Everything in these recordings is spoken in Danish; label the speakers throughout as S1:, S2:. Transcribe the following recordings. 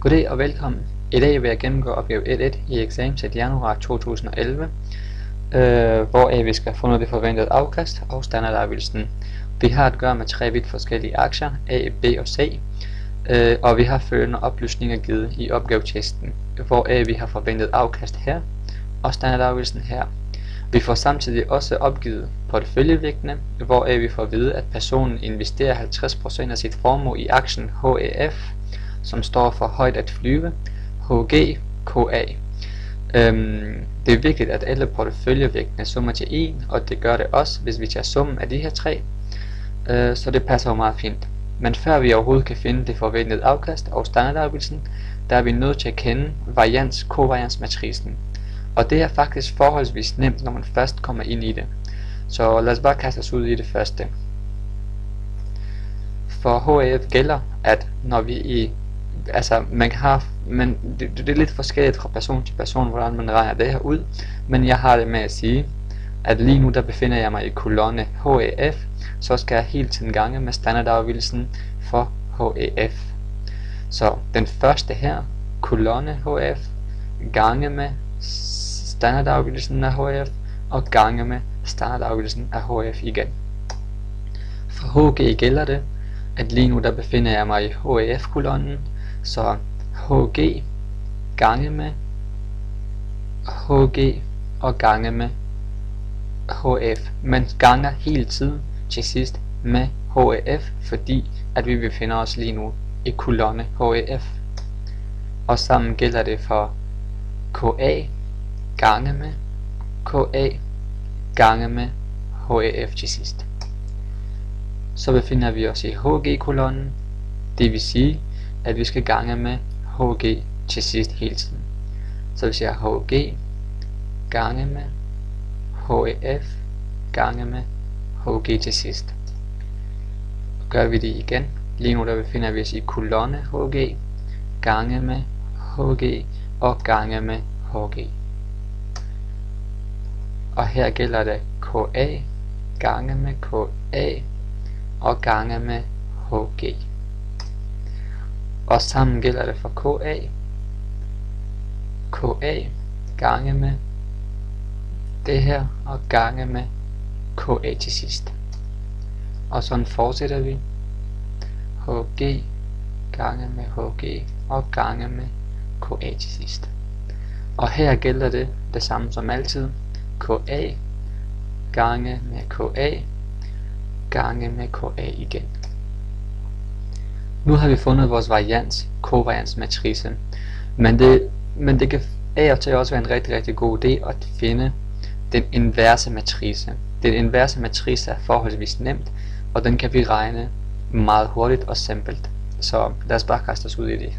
S1: Goddag og velkommen. I dag vil jeg gennemgå opgave 1.1 i eksamen til januar 2011, hvoraf vi skal finde det forventede afkast og standardafvigelsen. Vi har at gøre med tre vidt forskellige aktier, A, B og C, og vi har følgende oplysninger givet i opgavetesten, hvoraf vi har forventet afkast her og standardafvigelsen her. Vi får samtidig også opgivet porteføljevægtene, hvoraf vi får at vide, at personen investerer 50% af sit formue i aktien HEF, som står for højt at flyve, HG, KA. Det er vigtigt, at alle porteføljevægtene summer til 1, og det gør det også, hvis vi tager summen af de her tre, så det passer jo meget fint. Men før vi overhovedet kan finde det forventede afkast og standardafvigelsen, der er vi nødt til at kende kovariansmatricen. Og det er faktisk forholdsvis nemt, når man først kommer ind i det. Så lad os bare kaste os ud i det første. For HEF gælder, at når vi men det er lidt forskelligt fra person til person, hvordan man regner det her ud. Men jeg har det med at sige, at lige nu der befinder jeg mig i kolonne HEF, så skal jeg hele tiden gange med standardafvigelsen for HEF. Så den første her, kolonne HEF, gange med standardafvigelsen af HEF, og gange med standardafvigelsen af HEF igen. For HG gælder det, at lige nu der befinder jeg mig i HEF-kolonnen, så HG gange med HG og gange med HF. Man ganger hele tiden til sidst med HEF, fordi at vi befinder os lige nu i kolonne HEF. Og sammen gælder det for KA gange med KA gange med HEF til sidst. Så befinder vi os i HG-kolonnen, det vil sige, at vi skal gange med HG til sidst hele tiden. Så vi siger HG gange med HEF gange med HG til sidst. Gør vi det igen. Lige nu der befinder vi os i kolonne HG gange med HG og gange med HG. Og her gælder det KA gange med KA og gange med HG. Og sammen gælder det for KA gange med det her og gange med KA til sidst. Og sådan fortsætter vi. HG gange med HG og gange med KA til sidst. Og her gælder det samme som altid. KA gange med KA gange med KA igen. Nu har vi fundet vores kovariansmatrice, men det kan af og til også være en rigtig god idé at finde den inverse matrice. Den inverse matrice er forholdsvis nemt, og den kan vi regne meget hurtigt og simpelt. Så lad os bare kaste os ud i det.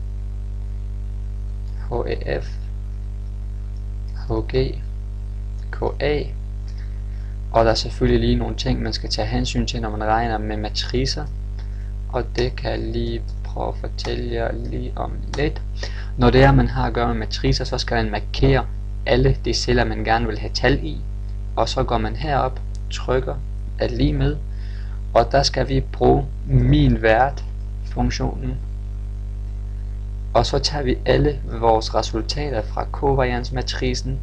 S1: HEF, HG, KA, og der er selvfølgelig lige nogle ting, man skal tage hensyn til, når man regner med matricer. Og det kan jeg lige prøve at fortælle jer lige om lidt. Når det er, man har at gøre med matricer, så skal man markere alle de celler, man gerne vil have tal i. Og så går man herop, trykker at lige med, og der skal vi bruge min vært funktionen. Og så tager vi alle vores resultater fra kovariansmatricen,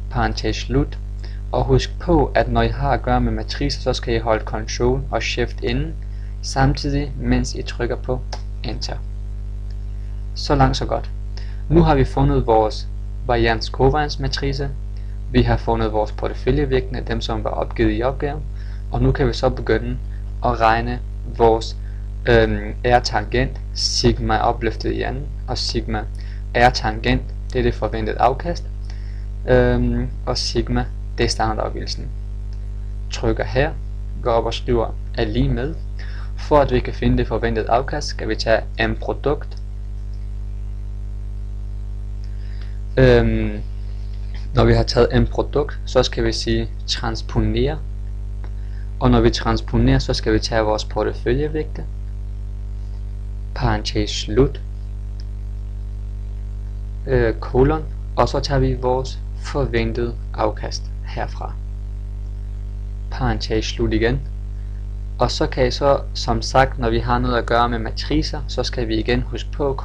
S1: parentes slut. Og husk på, at når I har at gøre med matricer, så skal I holde Ctrl og Shift inde, samtidig mens I trykker på Enter. Så langt så godt. Nu har vi fundet vores kovariansmatrice. Vi har fundet vores porteføljevægtene, dem som var opgivet i opgaven. Og nu kan vi så begynde at regne vores R-tangent, sigma opløftet i anden, og sigma R-tangent, det er det forventede afkast, og sigma, det er standardafvigelsen. Trykker her, går op og skriver er lige med. For at vi kan finde det forventede afkast, skal vi tage M-produkt. Når vi har taget M-produkt, så skal vi sige transponere. Og når vi transponerer, så skal vi tage vores porteføljevægte, parentes slut, kolon, og så tager vi vores forventede afkast herfra. Parentes slut igen. Og så kan I så, som sagt, når vi har noget at gøre med matricer, så skal vi igen huske på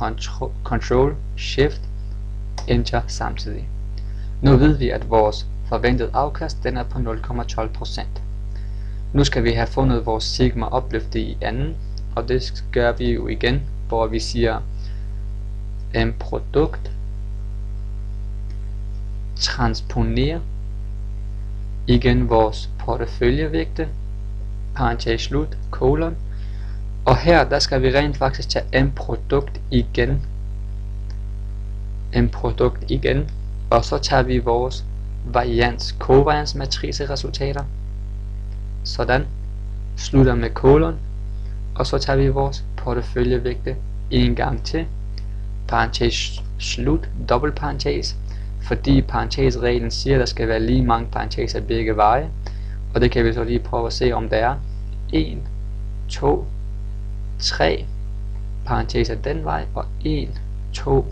S1: Ctrl, Shift, Enter samtidig. Nu ved vi, at vores forventede afkast den er på 0,12%. Nu skal vi have fundet vores sigma opløfte i anden, og det gør vi jo igen, hvor vi siger produkt, transponer, igen vores porteføljevægte, parentes slut, kolon, og her der skal vi rent faktisk tage produkt igen, og så tager vi vores kovarians matrice resultater, sådan, slutter med kolon, og så tager vi vores porteføljevægte en gang til, parentes slut, dobbelt parentes, fordi parentesreglen siger, at der skal være lige mange parenteser begge veje, og det kan vi så lige prøve at se, om der er 1, 2, 3 parenteser den vej, og 1, 2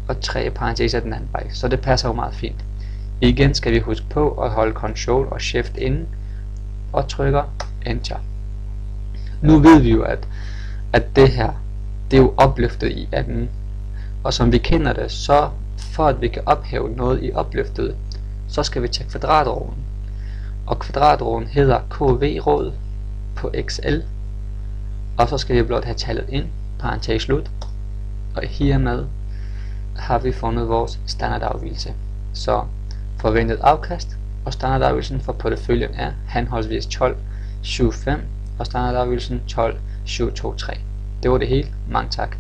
S1: og 3 parenteser den anden vej, så det passer jo meget fint. Igen skal vi huske på at holde Ctrl og Shift inde, og trykker Enter. Nu ved vi jo, at det her, det er jo opløftet i anden, og som vi kender det, så for at vi kan ophæve noget i opløftet, så skal vi tage kvadratroden. Og kvadratroden hedder KV-råd på XL, og så skal vi blot have tallet ind, parentes slut, og hermed har vi fundet vores standardafvigelse. Så forventet afkast og standardafvigelsen for porteføljen er henholdsvis 12,75 og standardafvigelsen 12,723. Det var det hele. Mange tak.